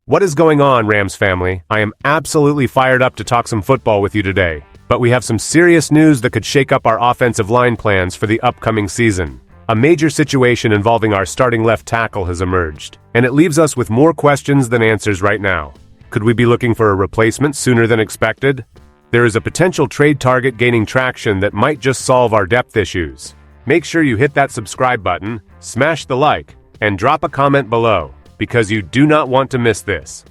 What is going on, Rams family? I am absolutely fired up to talk some football with you today. But we have some serious news that could shake up our offensive line plans for the upcoming season. A major situation involving our starting left tackle has emerged, and it leaves us with more questions than answers right now. Could we be looking for a replacement sooner than expected? There is a potential trade target gaining traction that might just solve our depth issues. Make sure you hit that subscribe button, smash the like, and drop a comment below, because you do not want to miss this.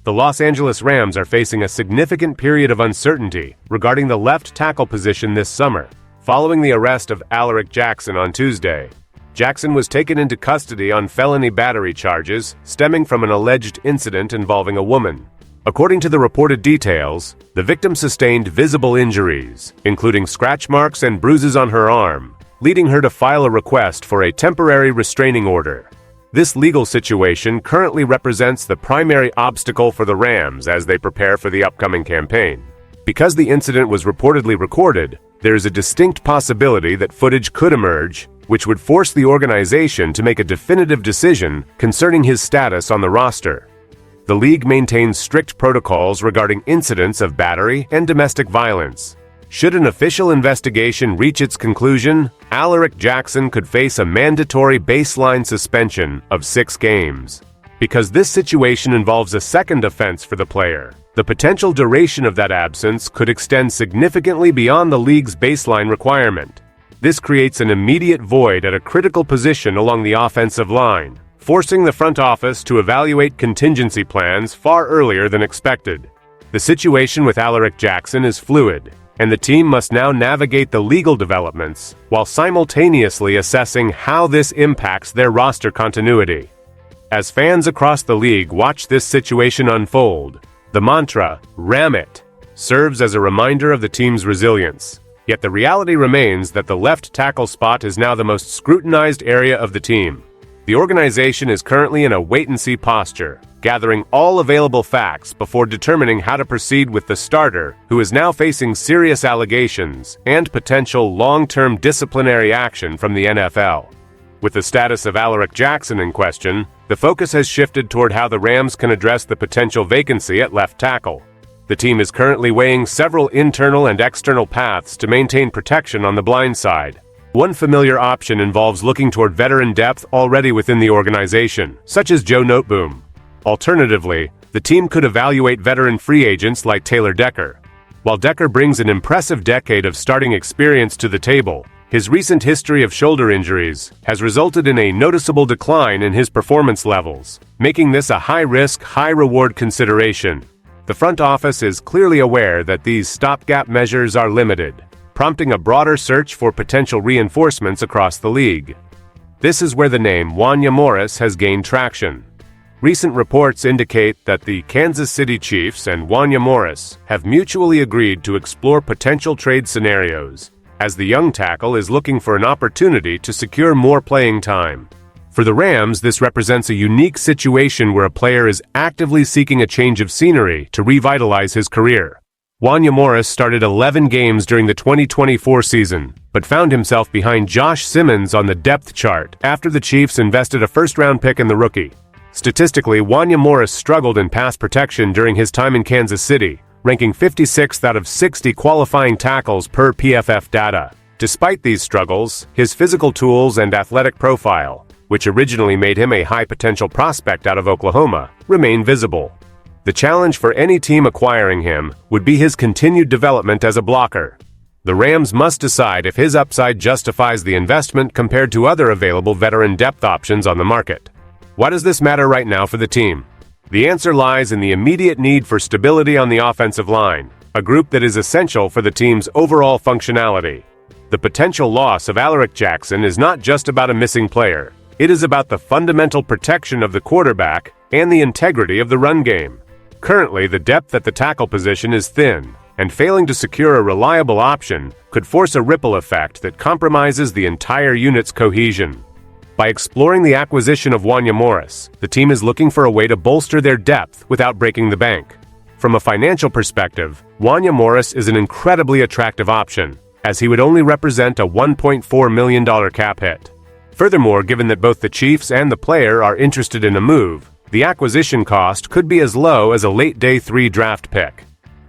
The Los Angeles Rams are facing a significant period of uncertainty regarding the left tackle position this summer, following the arrest of Alaric Jackson on Tuesday. Jackson was taken into custody on felony battery charges stemming from an alleged incident involving a woman. According to the reported details, the victim sustained visible injuries, including scratch marks and bruises on her arm, leading her to file a request for a temporary restraining order. This legal situation currently represents the primary obstacle for the Rams as they prepare for the upcoming campaign. Because the incident was reportedly recorded, there is a distinct possibility that footage could emerge, which would force the organization to make a definitive decision concerning his status on the roster. The league maintains strict protocols regarding incidents of battery and domestic violence. Should an official investigation reach its conclusion, Alaric Jackson could face a mandatory baseline suspension of 6 games. Because this situation involves a second offense for the player, the potential duration of that absence could extend significantly beyond the league's baseline requirement. This creates an immediate void at a critical position along the offensive line, forcing the front office to evaluate contingency plans far earlier than expected. The situation with Alaric Jackson is fluid, and the team must now navigate the legal developments while simultaneously assessing how this impacts their roster continuity. As fans across the league watch this situation unfold, the mantra, "Ram it," serves as a reminder of the team's resilience. Yet the reality remains that the left tackle spot is now the most scrutinized area of the team. The organization is currently in a wait-and-see posture, gathering all available facts before determining how to proceed with the starter, who is now facing serious allegations and potential long-term disciplinary action from the NFL. With the status of Alaric Jackson in question, the focus has shifted toward how the Rams can address the potential vacancy at left tackle. The team is currently weighing several internal and external paths to maintain protection on the blind side. One familiar option involves looking toward veteran depth already within the organization, such as Joe Noteboom. Alternatively, the team could evaluate veteran free agents like Taylor Decker. While Decker brings an impressive decade of starting experience to the table, his recent history of shoulder injuries has resulted in a noticeable decline in his performance levels, making this a high-risk, high-reward consideration. The front office is clearly aware that these stopgap measures are limited, prompting a broader search for potential reinforcements across the league. This is where the name Wanya Morris has gained traction. Recent reports indicate that the Kansas City Chiefs and Wanya Morris have mutually agreed to explore potential trade scenarios, as the young tackle is looking for an opportunity to secure more playing time. For the Rams, this represents a unique situation where a player is actively seeking a change of scenery to revitalize his career. Wanya Morris started 11 games during the 2024 season, but found himself behind Josh Simmons on the depth chart after the Chiefs invested a first-round pick in the rookie. Statistically, Wanya Morris struggled in pass protection during his time in Kansas City, ranking 56th out of 60 qualifying tackles per PFF data. Despite these struggles, his physical tools and athletic profile, which originally made him a high-potential prospect out of Oklahoma, remain visible. The challenge for any team acquiring him would be his continued development as a blocker. The Rams must decide if his upside justifies the investment compared to other available veteran depth options on the market. Why does this matter right now for the team? The answer lies in the immediate need for stability on the offensive line, a group that is essential for the team's overall functionality. The potential loss of Alaric Jackson is not just about a missing player. It is about the fundamental protection of the quarterback and the integrity of the run game. Currently, the depth at the tackle position is thin, and failing to secure a reliable option could force a ripple effect that compromises the entire unit's cohesion. By exploring the acquisition of Wanya Morris, the team is looking for a way to bolster their depth without breaking the bank. From a financial perspective, Wanya Morris is an incredibly attractive option, as he would only represent a $1.4 million cap hit. Furthermore, given that both the Chiefs and the player are interested in a move, The acquisition cost could be as low as a late day 3 draft pick.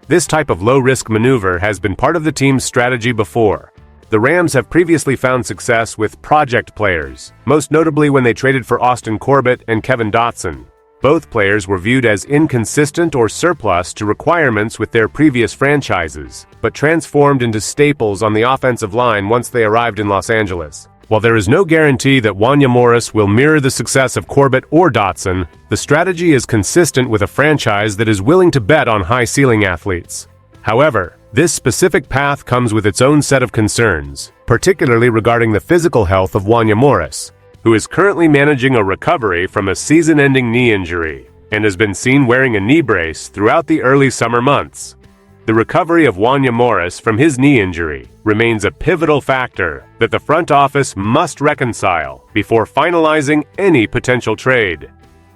This type of low-risk maneuver has been part of the team's strategy before. The Rams have previously found success with project players, most notably when they traded for Austin Corbett and Kevin Dotson. Both players were viewed as inconsistent or surplus to requirements with their previous franchises, but transformed into staples on the offensive line once they arrived in Los Angeles. While there is no guarantee that Wanya Morris will mirror the success of Corbett or Dotson, the strategy is consistent with a franchise that is willing to bet on high-ceiling athletes. However, this specific path comes with its own set of concerns, particularly regarding the physical health of Wanya Morris, who is currently managing a recovery from a season-ending knee injury and has been seen wearing a knee brace throughout the early summer months. The recovery of Wanya Morris from his knee injury remains a pivotal factor that the front office must reconcile before finalizing any potential trade.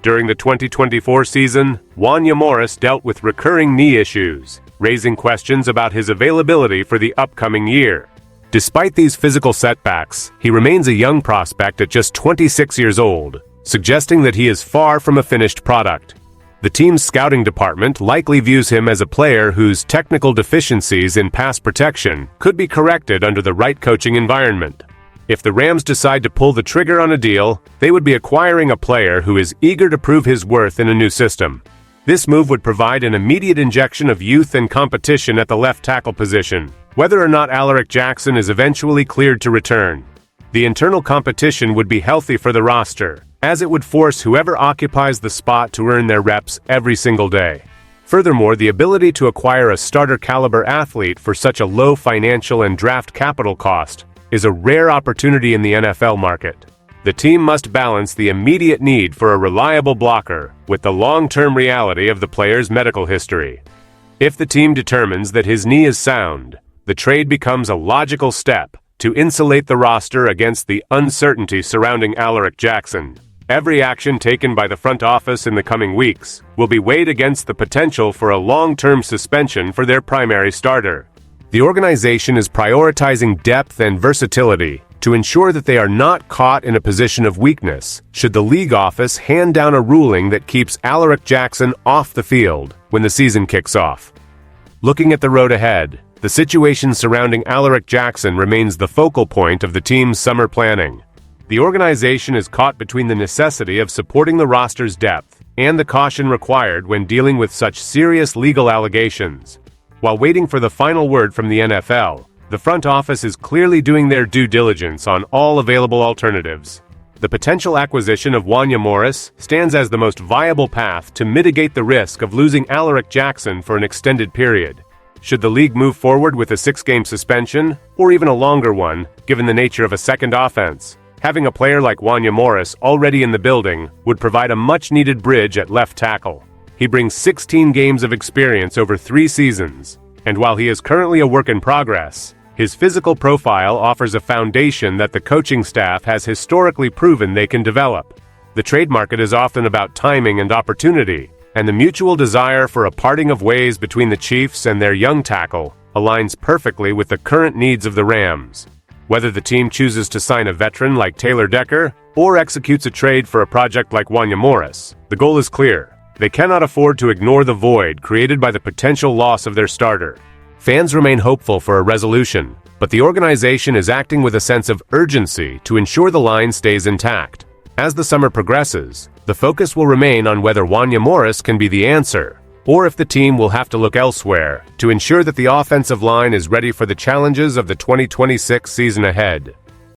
During the 2024 season, Wanya Morris dealt with recurring knee issues, raising questions about his availability for the upcoming year. Despite these physical setbacks, he remains a young prospect at just 26 years old, suggesting that he is far from a finished product. The team's scouting department likely views him as a player whose technical deficiencies in pass protection could be corrected under the right coaching environment. If the Rams decide to pull the trigger on a deal, they would be acquiring a player who is eager to prove his worth in a new system. This move would provide an immediate injection of youth and competition at the left tackle position, whether or not Alaric Jackson is eventually cleared to return. The internal competition would be healthy for the roster, as it would force whoever occupies the spot to earn their reps every single day. Furthermore, the ability to acquire a starter-caliber athlete for such a low financial and draft capital cost is a rare opportunity in the NFL market. The team must balance the immediate need for a reliable blocker with the long-term reality of the player's medical history. If the team determines that his knee is sound, the trade becomes a logical step to insulate the roster against the uncertainty surrounding Alaric Jackson. Every action taken by the front office in the coming weeks will be weighed against the potential for a long-term suspension for their primary starter. The organization is prioritizing depth and versatility to ensure that they are not caught in a position of weakness should the league office hand down a ruling that keeps Alaric Jackson off the field when the season kicks off. Looking at the road ahead, the situation surrounding Alaric Jackson remains the focal point of the team's summer planning. The organization is caught between the necessity of supporting the roster's depth and the caution required when dealing with such serious legal allegations. While waiting for the final word from the NFL, the front office is clearly doing their due diligence on all available alternatives. The potential acquisition of Wanya Morris stands as the most viable path to mitigate the risk of losing Alaric Jackson for an extended period. Should the league move forward with a 6-game suspension, or even a longer one, given the nature of a second offense, having a player like Wanya Morris already in the building would provide a much-needed bridge at left tackle. He brings 16 games of experience over 3 seasons, and while he is currently a work in progress, his physical profile offers a foundation that the coaching staff has historically proven they can develop. The trade market is often about timing and opportunity, and the mutual desire for a parting of ways between the Chiefs and their young tackle aligns perfectly with the current needs of the Rams. Whether the team chooses to sign a veteran like Taylor Decker or executes a trade for a project like Wanya Morris, the goal is clear. They cannot afford to ignore the void created by the potential loss of their starter. Fans remain hopeful for a resolution, but the organization is acting with a sense of urgency to ensure the line stays intact. As the summer progresses, the focus will remain on whether Wanya Morris can be the answer, or if the team will have to look elsewhere to ensure that the offensive line is ready for the challenges of the 2026 season ahead.